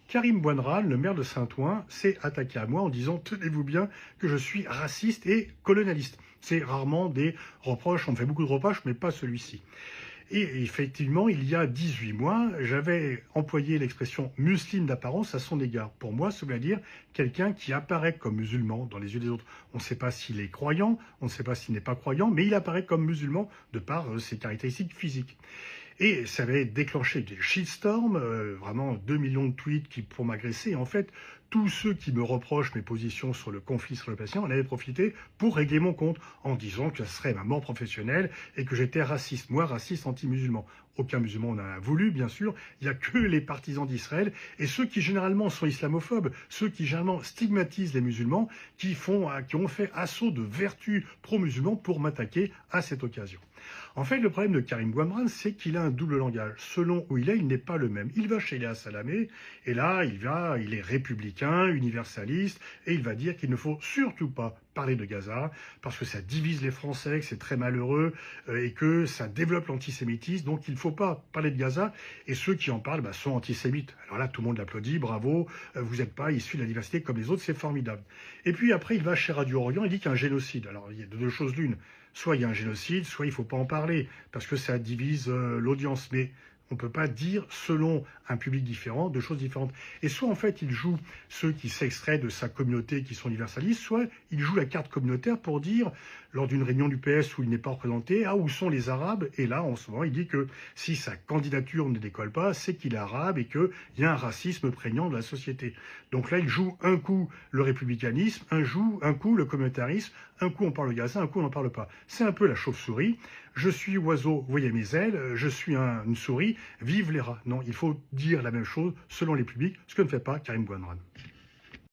Karim Bouanran, le maire de Saint-Ouen, s'est attaqué à moi en disant « Tenez-vous bien que je suis raciste et colonialiste ». C'est rarement des reproches, on me fait beaucoup de reproches, mais pas celui-ci. Et effectivement, il y a 18 mois, j'avais employé l'expression « musulmane d'apparence » à son égard. Pour moi, ça veut dire quelqu'un qui apparaît comme musulman dans les yeux des autres. On ne sait pas s'il est croyant, on ne sait pas s'il n'est pas croyant, mais il apparaît comme musulman de par ses caractéristiques physiques. Et ça avait déclenché des shitstorms, vraiment 2 millions de tweets pour m'agresser. En fait, tous ceux qui me reprochent mes positions sur le conflit israélo-palestinien en avaient profité pour régler mon compte en disant que ce serait ma mort professionnelle et que j'étais raciste. Moi, raciste anti-musulman. Aucun musulman n'en a voulu, bien sûr. Il n'y a que les partisans d'Israël et ceux qui généralement sont islamophobes, ceux qui généralement stigmatisent les musulmans, qui ont fait assaut de vertus pro-musulmans pour m'attaquer à cette occasion. En fait, le problème de Karim Bouanran, c'est qu'il a un double langage. Selon où il n'est pas le même. Il va chez Léa Salamé, et là, il est républicain, universaliste, et il va dire qu'il ne faut surtout pas parler de Gaza, parce que ça divise les Français, que c'est très malheureux, et que ça développe l'antisémitisme, donc il ne faut pas parler de Gaza, et ceux qui en parlent sont antisémites. Alors là, tout le monde l'applaudit, bravo, vous n'êtes pas issus de la diversité comme les autres, c'est formidable. Et puis après, il va chez Radio Orient, il dit qu'il y a un génocide. Alors il y a deux choses l'une, soit il y a un génocide, soit il ne faut pas en parler, parce que ça divise l'audience, mais on ne peut pas dire, selon un public différent, de choses différentes. Et soit, en fait, il joue ceux qui s'extraient de sa communauté, qui sont universalistes, soit il joue la carte communautaire pour dire, lors d'une réunion du PS où il n'est pas représenté, où sont les Arabes? Et là, en ce moment, il dit que si sa candidature ne décolle pas, c'est qu'il est arabe et qu'il y a un racisme prégnant de la société. Donc là, il joue un coup le républicanisme, un coup le communautarisme, un coup on parle de Gaza, un coup on n'en parle pas. C'est un peu la chauve-souris. Je suis oiseau, vous voyez mes ailes, je suis une souris, vive les rats. Non, il faut dire la même chose selon les publics, ce que ne fait pas Karim Bouanran.